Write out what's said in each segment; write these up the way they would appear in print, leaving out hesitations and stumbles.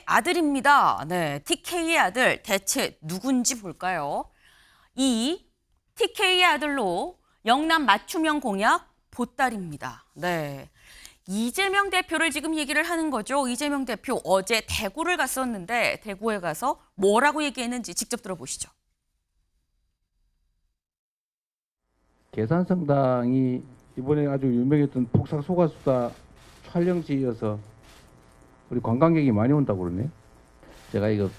아들입니다. 네, TK의 아들 대체 누군지 볼까요? 이 TK의 아들로 영남 맞춤형 공약 보따리입니다. 네. 이재명 대표를 지금 얘기를 하는 거죠. 이재명 대표 어제 대구를 갔었는데 대구에 가서 뭐라고 얘기했는지 직접 들어보시죠. 계산성당이 이번에 아주 유명했던 폭삭 소가수다 촬영지여서 우리 관광객이 많이 온다고 그러네. 제가 이거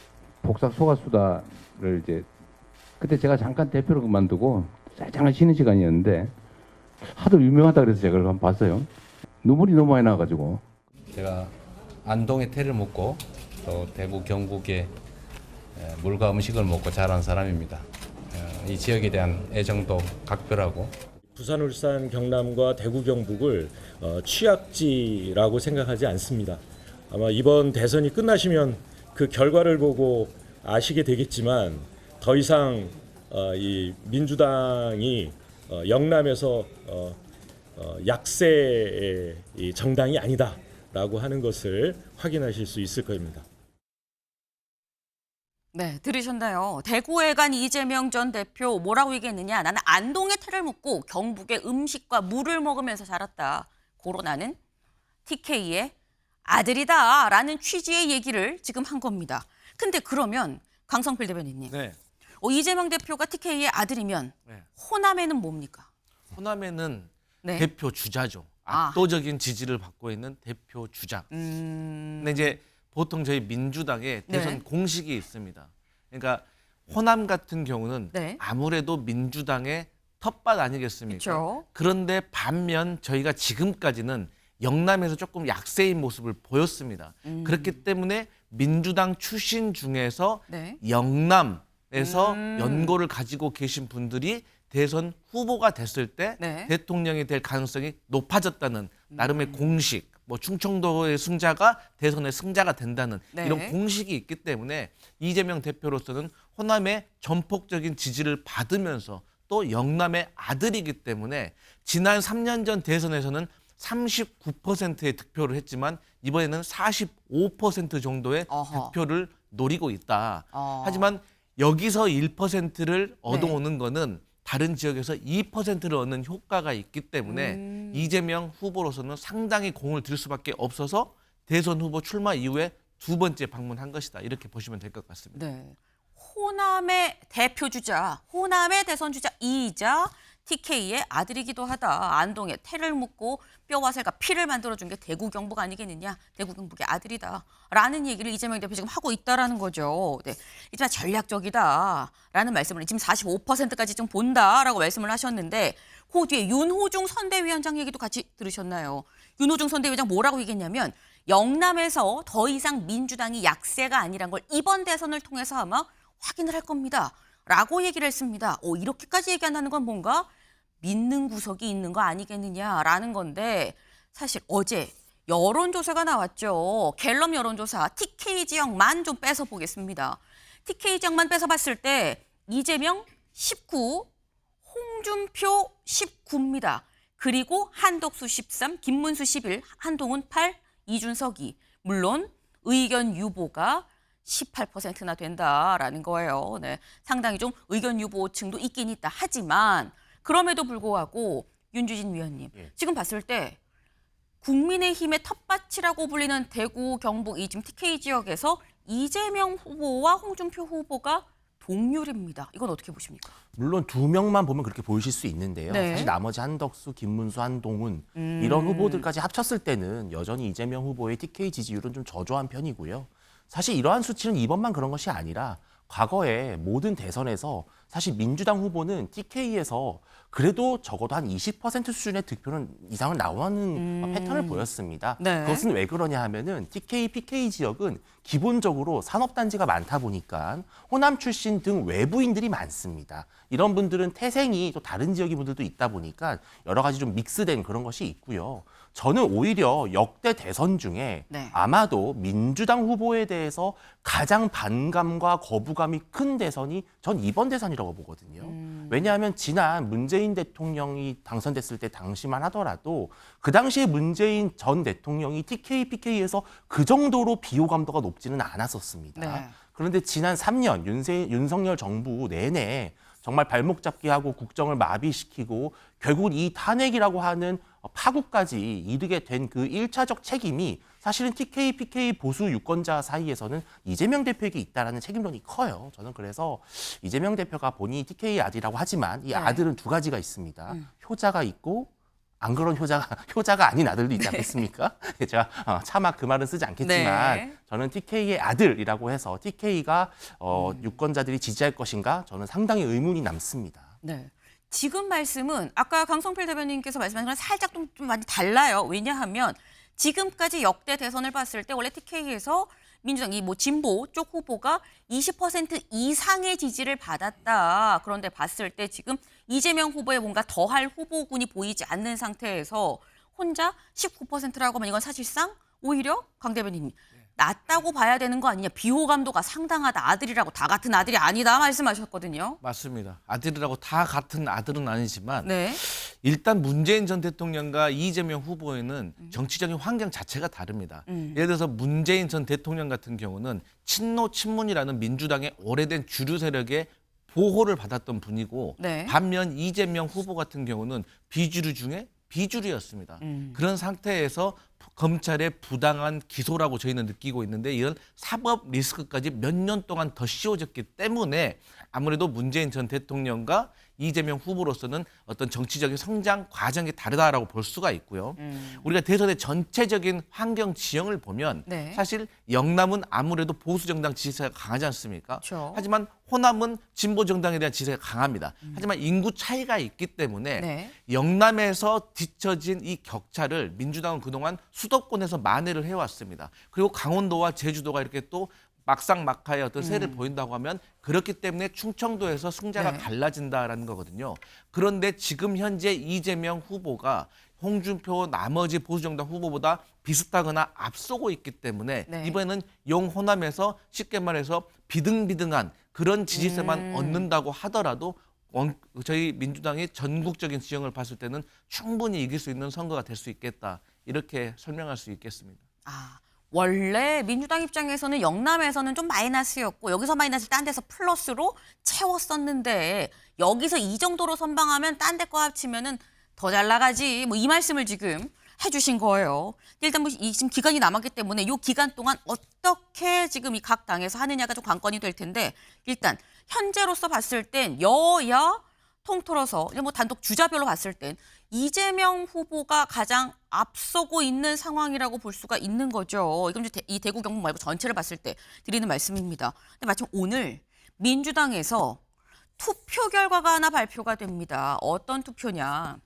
폭삭 소가수다를 이제 그때 제가 잠깐 대표로 그만두고 잠깐 쉬는 시간이었는데 하도 유명하다 그래서 제가 그걸 한번 봤어요. 눈물이 너무 많이 나가지고. 제가 안동에 태를 먹고 또 대구 경북에 물과 음식을 먹고 자란 사람입니다. 이 지역에 대한 애정도 각별하고 부산, 울산, 경남과 대구, 경북을 취약지라고 생각하지 않습니다. 아마 이번 대선이 끝나시면 그 결과를 보고 아시게 되겠지만 더 이상 이 민주당이 영남에서 약세의 이 정당이 아니다라고 하는 것을 확인하실 수 있을 겁니다. 네, 들으셨나요? 대구에 간 이재명 전 대표 뭐라고 얘기했느냐. 나는 안동에 태를 묻고 경북의 음식과 물을 먹으면서 자랐다. 고로 나는 TK의 아들이다. 라는 취지의 얘기를 지금 한 겁니다. 근데 그러면 강성필 대변인님. 네. 이재명 대표가 TK의 아들이면 네. 호남에는 뭡니까? 호남에는 네. 대표 주자죠. 압도적인 지지를 받고 있는 대표 주자. 근데 이제 보통 저희 민주당에 대선 네. 공식이 있습니다. 그러니까 호남 같은 경우는 네. 아무래도 민주당의 텃밭 아니겠습니까? 그쵸. 그런데 반면 저희가 지금까지는 영남에서 조금 약세인 모습을 보였습니다. 그렇기 때문에 민주당 출신 중에서 네. 영남에서 연고를 가지고 계신 분들이 대선 후보가 됐을 때 네. 대통령이 될 가능성이 높아졌다는 나름의 공식, 뭐 충청도의 승자가 대선의 승자가 된다는 네. 이런 공식이 있기 때문에 이재명 대표로서는 호남의 전폭적인 지지를 받으면서 또 영남의 아들이기 때문에 지난 3년 전 대선에서는 39%의 득표를 했지만 이번에는 45% 정도의 어허. 득표를 노리고 있다. 하지만 여기서 1%를 얻어오는 거는 다른 지역에서 2%를 얻는 효과가 있기 때문에 이재명 후보로서는 상당히 공을 들 수밖에 없어서 대선 후보 출마 이후에 두 번째 방문한 것이다. 이렇게 보시면 될 것 같습니다. 네. 호남의 대표 주자, 호남의 대선 주자이자 TK의 아들이기도 하다. 안동에 태를 묻고 뼈와 살과 피를 만들어준 게 대구 경북 아니겠느냐. 대구 경북의 아들이다. 라는 얘기를 이재명 대표 지금 하고 있다라는 거죠. 네. 이지만 전략적이다라는 말씀을 지금 45%까지 좀 본다라고 말씀을 하셨는데 그 뒤에 윤호중 선대위원장 얘기도 같이 들으셨나요? 윤호중 선대위원장 뭐라고 얘기했냐면 영남에서 더 이상 민주당이 약세가 아니란 걸 이번 대선을 통해서 아마 확인을 할 겁니다. 라고 얘기를 했습니다. 이렇게까지 얘기한다는 건 뭔가 믿는 구석이 있는 거 아니겠느냐라는 건데 사실 어제 여론조사가 나왔죠. 갤럽 여론조사 TK 지역만 좀 빼서 보겠습니다. TK 지역만 빼서 봤을 때 이재명 19, 홍준표 19입니다. 그리고 한덕수 13, 김문수 11, 한동훈 8, 이준석 2. 물론 의견 유보가 18%나 된다라는 거예요. 네, 상당히 좀 의견 유보층도 있긴 있다. 하지만 그럼에도 불구하고 윤주진 위원님, 지금 봤을 때 국민의힘의 텃밭이라고 불리는 대구, 경북 이 지금 TK 지역에서 이재명 후보와 홍준표 후보가 동률입니다. 이건 어떻게 보십니까? 물론 두 명만 보면 그렇게 보이실 수 있는데요. 네. 사실 나머지 한덕수, 김문수, 한동훈 이런 후보들까지 합쳤을 때는 여전히 이재명 후보의 TK 지지율은 좀 저조한 편이고요. 사실 이러한 수치는 이번만 그런 것이 아니라 과거에 모든 대선에서 사실 민주당 후보는 TK에서 그래도 적어도 한 20% 수준의 득표는 이상을 나오는 패턴을 보였습니다. 네. 그것은 왜 그러냐 하면은 TK, PK 지역은 기본적으로 산업단지가 많다 보니까 호남 출신 등 외부인들이 많습니다. 이런 분들은 태생이 또 다른 지역의 분들도 있다 보니까 여러 가지 좀 믹스된 그런 것이 있고요. 저는 오히려 역대 대선 중에 네. 아마도 민주당 후보에 대해서 가장 반감과 거부감이 큰 대선이 전 이번 대선이 사건이라고 보거든요. 왜냐하면 지난 문재인 대통령이 당선됐을 때 당시만 하더라도 그 당시에 문재인 전 대통령이 TK, PK에서 그 정도로 비호감도가 높지는 않았었습니다. 네. 그런데 지난 3년 윤석열 정부 내내 정말 발목 잡기하고 국정을 마비시키고 결국 이 탄핵이라고 하는 파국까지 이르게 된 그 1차적 책임이 사실은 TK, PK 보수 유권자 사이에서는 이재명 대표에게 있다라는 책임론이 커요. 저는 그래서 이재명 대표가 본인이 TK 아들이라고 하지만 이 아들은 두 가지가 있습니다. 효자가 있고 안 그런 효자가 아닌 아들도 있지 않겠습니까? 제가 차마 그 말은 쓰지 않겠지만 네. 저는 TK의 아들이라고 해서 TK가 유권자들이 지지할 것인가 저는 상당히 의문이 남습니다. 네. 지금 말씀은 아까 강성필 대변인께서 말씀하신 거랑 살짝 좀 많이 달라요. 왜냐하면 지금까지 역대 대선을 봤을 때 원래 TK에서 민주당 이 뭐 진보 쪽 후보가 20% 이상의 지지를 받았다. 그런데 봤을 때 지금 이재명 후보에 뭔가 더할 후보군이 보이지 않는 상태에서 혼자 19%라고 하면 이건 사실상 오히려 강 대변인님 낮다고 봐야 되는 거 아니냐. 비호감도가 상당하다. 아들이라고 다 같은 아들이 아니다 말씀하셨거든요. 맞습니다. 아들이라고 다 같은 아들은 아니지만 네. 일단 문재인 전 대통령과 이재명 후보에는 정치적인 환경 자체가 다릅니다. 예를 들어서 문재인 전 대통령 같은 경우는 친노 친문이라는 민주당의 오래된 주류 세력의 보호를 받았던 분이고 네. 반면 이재명 후보 같은 경우는 비주류 중에 비주류였습니다. 그런 상태에서 검찰의 부당한 기소라고 저희는 느끼고 있는데 이런 사법 리스크까지 몇 년 동안 더 씌워졌기 때문에 아무래도 문재인 전 대통령과 이재명 후보로서는 어떤 정치적인 성장 과정이 다르다라고 볼 수가 있고요. 우리가 대선의 전체적인 환경 지형을 보면 네. 사실 영남은 아무래도 보수 정당 지지세가 강하지 않습니까? 그렇죠. 하지만 호남은 진보 정당에 대한 지지세가 강합니다. 하지만 인구 차이가 있기 때문에 네. 영남에서 뒤처진 이 격차를 민주당은 그동안 수도권에서 만회를 해왔습니다. 그리고 강원도와 제주도가 이렇게 또 막상막하의 어떤 세를 보인다고 하면 그렇기 때문에 충청도에서 승자가 네. 갈라진다라는 거거든요. 그런데 지금 현재 이재명 후보가 홍준표 나머지 보수정당 후보보다 비슷하거나 앞서고 있기 때문에 네. 이번에는 영호남에서 쉽게 말해서 비등비등한 그런 지지세만 얻는다고 하더라도 저희 민주당이 전국적인 지형을 봤을 때는 충분히 이길 수 있는 선거가 될 수 있겠다. 이렇게 설명할 수 있겠습니다. 아, 원래 민주당 입장에서는 영남에서는 좀 마이너스였고 여기서 마이너스 딴 데서 플러스로 채웠었는데 여기서 이 정도로 선방하면 딴 데 거 합치면은 더 잘 나가지. 뭐 이 말씀을 지금 해주신 거예요. 일단 뭐 지금 기간이 남았기 때문에 이 기간 동안 어떻게 지금 이 각 당에서 하느냐가 좀 관건이 될 텐데 일단 현재로서 봤을 땐 여야 통틀어서 뭐 단독 주자별로 봤을 땐 이재명 후보가 가장 앞서고 있는 상황이라고 볼 수가 있는 거죠. 이건 이 대구 경북 말고 전체를 봤을 때 드리는 말씀입니다. 근데 마침 오늘 민주당에서 투표 결과가 하나 발표가 됩니다. 어떤 투표냐.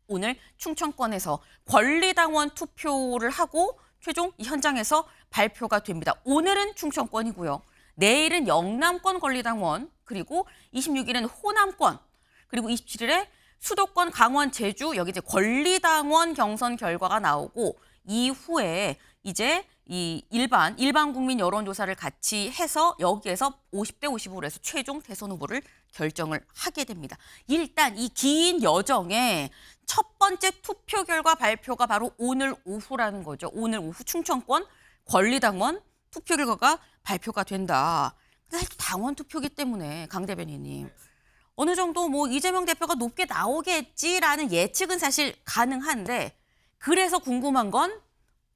오늘 충청권에서 권리당원 투표를 하고 최종 이 현장에서 발표가 됩니다. 오늘은 충청권이고요. 내일은 영남권 권리당원, 그리고 26일은 호남권, 그리고 27일에 수도권 강원 제주 여기 이제 권리당원 경선 결과가 나오고 이후에 이제 이 일반 국민 여론조사를 같이 해서 여기에서 50대 50으로 해서 최종 대선 후보를 결정을 하게 됩니다. 일단 이 긴 여정에 첫 번째 투표 결과 발표가 바로 오늘 오후라는 거죠. 오늘 오후 충청권 권리당원 투표 결과가 발표가 된다. 근데 사실 당원 투표기 때문에 강 대변인님 어느 정도 뭐 이재명 대표가 높게 나오겠지라는 예측은 사실 가능한데 그래서 궁금한 건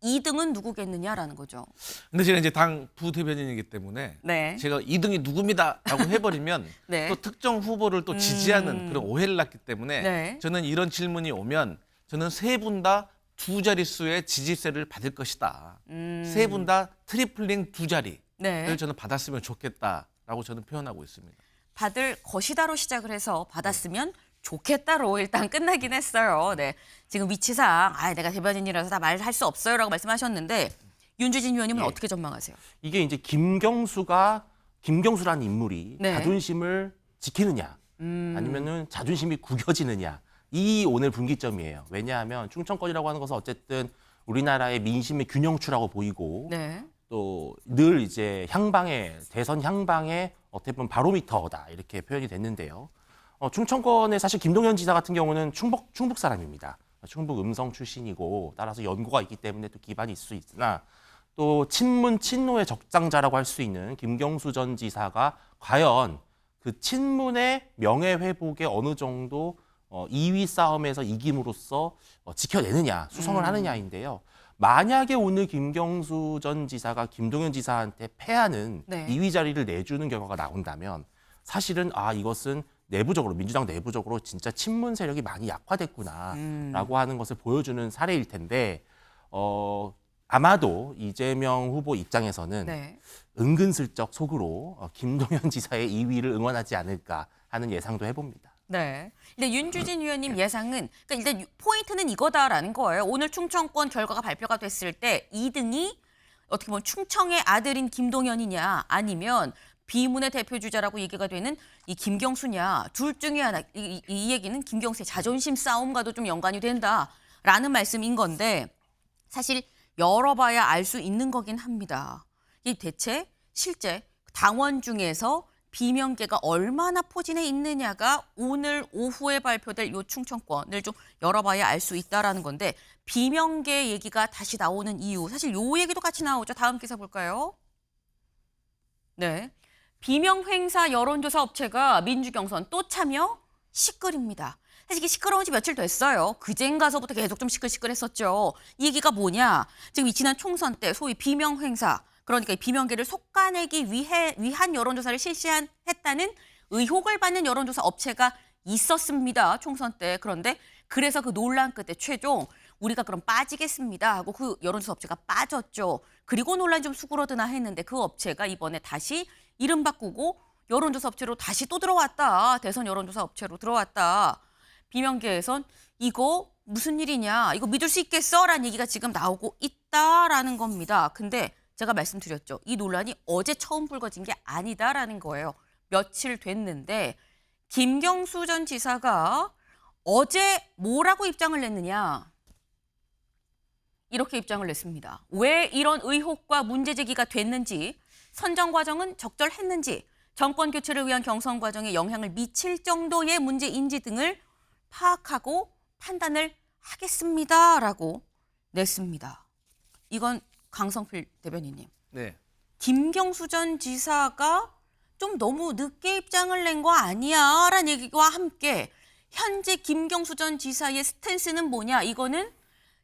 2등은 누구겠느냐라는 거죠. 근데 제가 이제 당 부대변인이기 때문에 네. 제가 2등이 누굽니다라고 해버리면 네. 또 특정 후보를 또 지지하는 그런 오해를 낳기 때문에 네. 저는 이런 질문이 오면 저는 세 분 다 두 자릿수의 지지세를 받을 것이다. 세 분 다 트리플링 두 자리를 네. 저는 받았으면 좋겠다라고 저는 표현하고 있습니다. 받을 것이다로 시작을 해서 받았으면 좋겠다로 일단 끝나긴 했어요. 네. 지금 위치상 내가 대변인이라서 다 말할 수 없어요라고 말씀하셨는데 윤주진 의원님은 예. 어떻게 전망하세요? 이게 이제 김경수라는 인물이 네. 자존심을 지키느냐 아니면은 자존심이 구겨지느냐 이 오늘 분기점이에요. 왜냐하면 충청권이라고 하는 것은 어쨌든 우리나라의 민심의 균형추라고 보이고 네. 또 늘 이제 대선 향방의 어떻게 보면 바로미터다 이렇게 표현이 됐는데요. 충청권의 사실 김동연 지사 같은 경우는 충북 사람입니다. 충북 음성 출신이고 따라서 연고가 있기 때문에 또 기반이 있을 수 있으나 또 친문 친노의 적장자라고 할 수 있는 김경수 전 지사가 과연 그 친문의 명예회복에 어느 정도 2위 싸움에서 이김으로써 지켜내느냐, 수성을 하느냐인데요. 만약에 오늘 김경수 전 지사가 김동연 지사한테 패하는 네. 2위 자리를 내주는 결과가 나온다면 사실은 이것은 내부적으로 민주당 내부적으로 진짜 친문 세력이 많이 약화됐구나라고 하는 것을 보여주는 사례일 텐데 아마도 이재명 후보 입장에서는 네. 은근슬쩍 속으로 김동연 지사의 2위를 응원하지 않을까 하는 예상도 해봅니다. 네. 근데 윤주진 의원님 예상은 그러니까 일단 포인트는 이거다라는 거예요. 오늘 충청권 결과가 발표가 됐을 때 2등이 어떻게 보면 충청의 아들인 김동연이냐 아니면 비문의 대표 주자라고 얘기가 되는 이 김경수냐 둘 중에 하나. 이 얘기는 김경수의 자존심 싸움과도 좀 연관이 된다라는 말씀인 건데 사실 열어봐야 알 수 있는 거긴 합니다. 이 대체 실제 당원 중에서 비명계가 얼마나 포진해 있느냐가 오늘 오후에 발표될 요 충청권을 좀 열어봐야 알 수 있다라는 건데 비명계 얘기가 다시 나오는 이유 사실 요 얘기도 같이 나오죠. 다음 기사 볼까요? 네, 비명 행사 여론조사 업체가 민주경선 또 참여 시끌입니다. 사실 이게 시끄러운 지 며칠 됐어요. 그젠가서부터 계속 좀 시끌시끌했었죠. 이 얘기가 뭐냐? 지금 이 지난 총선 때 소위 비명 행사 그러니까 이 비명계를 솎아내기 위한 여론조사를 실시했다는 의혹을 받는 여론조사 업체가 있었습니다. 총선 때. 그런데 그래서 그 논란 끝에 최종 우리가 그럼 빠지겠습니다 하고 그 여론조사 업체가 빠졌죠. 그리고 논란이 좀 수그러드나 했는데 그 업체가 이번에 다시 이름 바꾸고 여론조사 업체로 다시 또 들어왔다. 대선 여론조사 업체로 들어왔다. 비명계에선 이거 무슨 일이냐. 이거 믿을 수 있겠어? 라는 얘기가 지금 나오고 있다라는 겁니다. 근데 제가 말씀드렸죠. 이 논란이 어제 처음 불거진 게 아니다라는 거예요. 며칠 됐는데 김경수 전 지사가 어제 뭐라고 입장을 냈느냐. 이렇게 입장을 냈습니다. 왜 이런 의혹과 문제 제기가 됐는지, 선정 과정은 적절했는지, 정권 교체를 위한 경선 과정에 영향을 미칠 정도의 문제인지 등을 파악하고 판단을 하겠습니다라고 냈습니다. 이건 강성필 대변인님. 네. 김경수 전 지사가 좀 너무 늦게 입장을 낸 거 아니야? 라는 얘기와 함께 현재 김경수 전 지사의 스탠스는 뭐냐? 이거는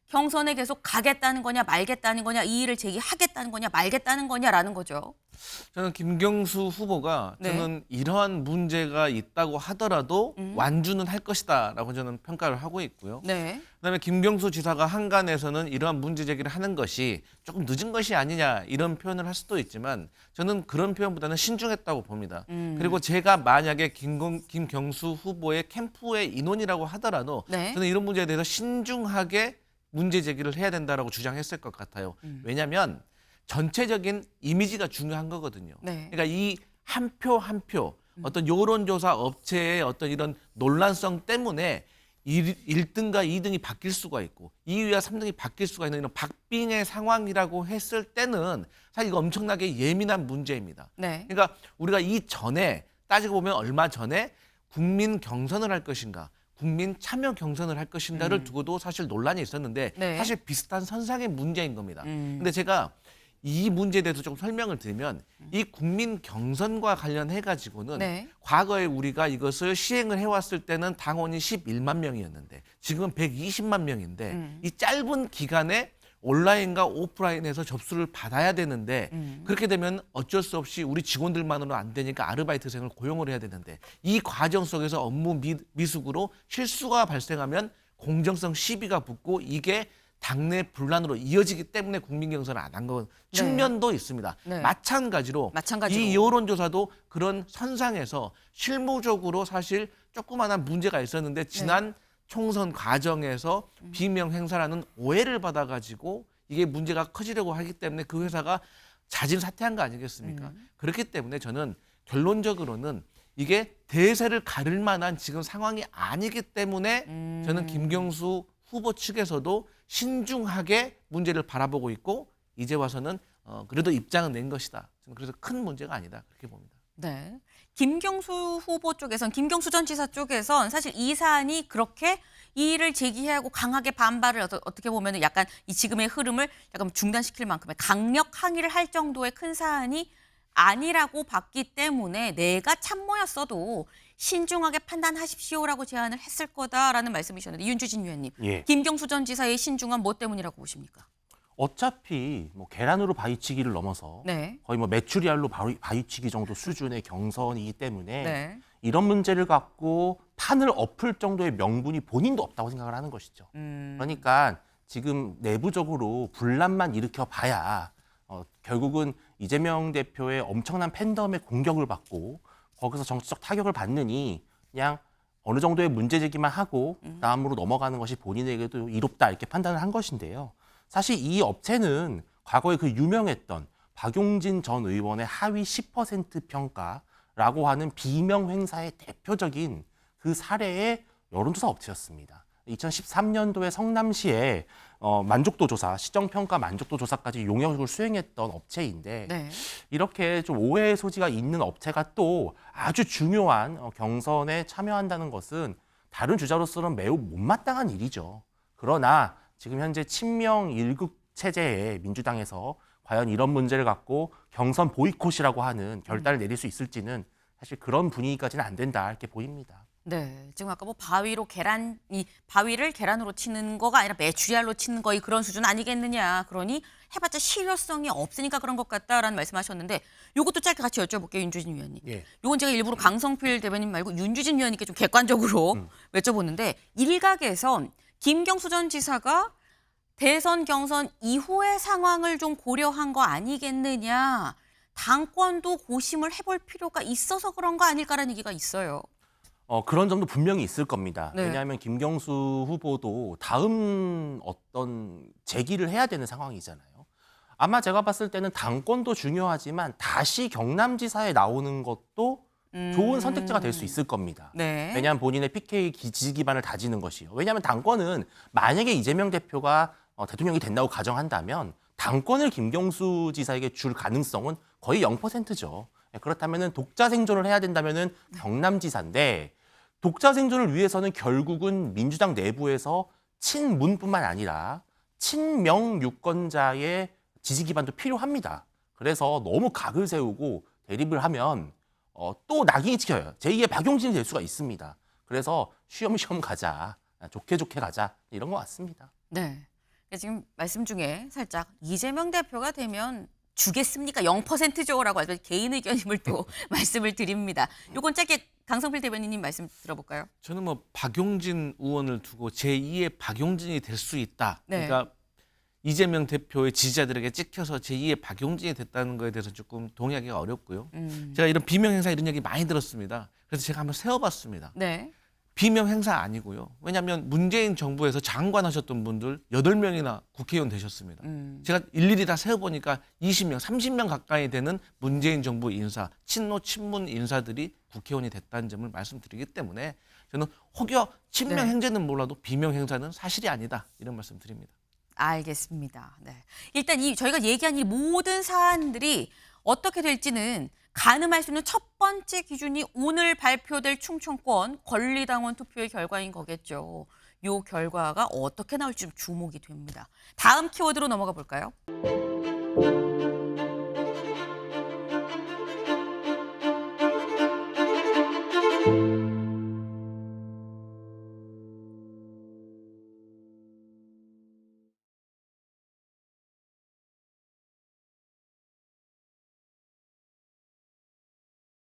경선에 계속 가겠다는 거냐 말겠다는 거냐 이의를 제기하겠다는 거냐 말겠다는 거냐라는 거죠. 저는 김경수 후보가 네. 저는 이러한 문제가 있다고 하더라도 완주는 할 것이다라고 저는 평가를 하고 있고요. 네. 그다음에 김경수 지사가 한간에서는 이러한 문제 제기를 하는 것이 조금 늦은 것이 아니냐 이런 표현을 할 수도 있지만 저는 그런 표현보다는 신중했다고 봅니다. 그리고 제가 만약에 김경수 후보의 캠프의 인원이라고 하더라도 네. 저는 이런 문제에 대해서 신중하게 문제 제기를 해야 된다라고 주장했을 것 같아요. 왜냐하면 전체적인 이미지가 중요한 거거든요. 네. 그러니까 이 한 표 한 표 어떤 여론조사 업체의 어떤 이런 논란성 때문에 1등과 2등이 바뀔 수가 있고 2위와 3등이 바뀔 수가 있는 이런 박빙의 상황이라고 했을 때는 사실 이거 엄청나게 예민한 문제입니다. 네. 그러니까 우리가 이전에 따지고 보면 얼마 전에 국민 경선을 할 것인가 국민 참여 경선을 할 것인가를 두고도 사실 논란이 있었는데 네. 사실 비슷한 선상의 문제인 겁니다. 근데 제가 이 문제에 대해서 좀 설명을 드리면 이 국민 경선과 관련해 가지고는 네. 과거에 우리가 이것을 시행을 해왔을 때는 당원이 11만 명이었는데 지금은 120만 명인데 이 짧은 기간에 온라인과 오프라인에서 접수를 받아야 되는데 그렇게 되면 어쩔 수 없이 우리 직원들만으로 안 되니까 아르바이트생을 고용을 해야 되는데 이 과정 속에서 업무 미숙으로 실수가 발생하면 공정성 시비가 붙고 이게 당내 분란으로 이어지기 때문에 국민 경선을 안 한 건 측면도 있습니다. 네. 마찬가지로 이 여론조사도 그런 선상에서 실무적으로 사실 조그마한 문제가 있었는데 지난 총선 과정에서 비명 행사라는 오해를 받아가지고 이게 문제가 커지려고 하기 때문에 그 회사가 자진 사퇴한 거 아니겠습니까? 그렇기 때문에 저는 결론적으로는 이게 대세를 가를 만한 지금 상황이 아니기 때문에 저는 김경수 후보 측에서도 신중하게 문제를 바라보고 있고 이제 와서는 그래도 입장은 낸 것이다. 저는 그래서 큰 문제가 아니다 그렇게 봅니다. 네. 김경수 후보 쪽에선 김경수 전 지사 쪽에선 사실 이 사안이 그렇게 이의를 제기하고 강하게 반발을 어떻게 보면 약간 이 지금의 흐름을 약간 중단시킬 만큼의 강력 항의를 할 정도의 큰 사안이 아니라고 봤기 때문에 내가 참모였어도 신중하게 판단하십시오라고 제안을 했을 거다라는 말씀이셨는데 윤주진 위원님, 예. 김경수 전 지사의 신중한 뭐 때문이라고 보십니까? 어차피 뭐 계란으로 바위치기를 넘어서 네. 거의 뭐 메추리알로 바위치기 정도 수준의 경선이기 때문에 네. 이런 문제를 갖고 판을 엎을 정도의 명분이 본인도 없다고 생각을 하는 것이죠. 그러니까 지금 내부적으로 분란만 일으켜 봐야 결국은 이재명 대표의 엄청난 팬덤의 공격을 받고 거기서 정치적 타격을 받느니 그냥 어느 정도의 문제 제기만 하고 다음으로 넘어가는 것이 본인에게도 이롭다 이렇게 판단을 한 것인데요. 사실 이 업체는 과거에 그 유명했던 박용진 전 의원의 하위 10% 평가라고 하는 비명 행사의 대표적인 그 사례의 여론조사 업체였습니다. 2013년도에 성남시에 만족도 조사, 시정평가 만족도 조사까지 용역을 수행했던 업체인데 네. 이렇게 좀 오해의 소지가 있는 업체가 또 아주 중요한 경선에 참여한다는 것은 다른 주자로서는 매우 못마땅한 일이죠. 그러나 지금 현재 친명 일극 체제의 민주당에서 과연 이런 문제를 갖고 경선 보이콧이라고 하는 결단을 내릴 수 있을지는 사실 그런 분위기까지는 안 된다 이렇게 보입니다. 네, 지금 아까 뭐 바위를 계란으로 치는 거가 아니라 메추리알로 치는 거의 그런 수준 아니겠느냐. 그러니 해봤자 실효성이 없으니까 그런 것 같다라는 말씀하셨는데 요것도 짧게 같이 여쭤볼게요, 윤주진 위원님. 예. 요건 제가 일부러 강성필 대변인 말고 윤주진 위원님께 좀 객관적으로 여쭤보는데 일각에선 김경수 전 지사가 대선 경선 이후의 상황을 좀 고려한 거 아니겠느냐. 당권도 고심을 해볼 필요가 있어서 그런 거 아닐까라는 얘기가 있어요. 그런 점도 분명히 있을 겁니다. 네. 왜냐하면 김경수 후보도 다음 어떤 제기를 해야 되는 상황이잖아요. 아마 제가 봤을 때는 당권도 중요하지만 다시 경남지사에 나오는 것도 좋은 선택지가 될 수 있을 겁니다. 네. 왜냐하면 본인의 PK 지지 기반을 다지는 것이요. 왜냐하면 당권은 만약에 이재명 대표가 대통령이 된다고 가정한다면 당권을 김경수 지사에게 줄 가능성은 거의 0%죠. 그렇다면은 독자 생존을 해야 된다면은 경남지사인데 독자 생존을 위해서는 결국은 민주당 내부에서 친문뿐만 아니라 친명 유권자의 지지 기반도 필요합니다. 그래서 너무 각을 세우고 대립을 하면 또 낙인이 찍혀요. 제2의 박용진이 될 수가 있습니다. 그래서 쉬엄쉬엄 가자, 좋게 가자 이런 것 같습니다. 네. 지금 말씀 중에 살짝 이재명 대표가 되면 주겠습니까? 0%죠라고 하죠. 개인 의견임을 또 말씀을 드립니다. 요건 짧게 강성필 대변인님 말씀 들어볼까요? 저는 뭐 박용진 의원을 두고 제2의 박용진이 될 수 있다. 네. 그러니까 이재명 대표의 지지자들에게 찍혀서 제2의 박용진이 됐다는 거에 대해서 조금 동의하기가 어렵고요. 제가 이런 비명 행사 이런 얘기 많이 들었습니다. 그래서 제가 한번 세어봤습니다. 네. 비명 행사 아니고요. 왜냐하면 문재인 정부에서 장관 하셨던 분들 8명이나 국회의원 되셨습니다. 제가 일일이 다 세어보니까 20명, 30명 가까이 되는 문재인 정부 인사, 친노, 친문 인사들이 국회의원이 됐다는 점을 말씀드리기 때문에 저는 혹여 친명 네. 행제는 몰라도 비명 행사는 사실이 아니다. 이런 말씀 드립니다. 알겠습니다. 네. 일단 저희가 얘기한 이 모든 사안들이 어떻게 될지는 가늠할 수 있는 첫 번째 기준이 오늘 발표될 충청권 권리당원 투표의 결과인 거겠죠. 이 결과가 어떻게 나올지 좀 주목이 됩니다. 다음 키워드로 넘어가 볼까요?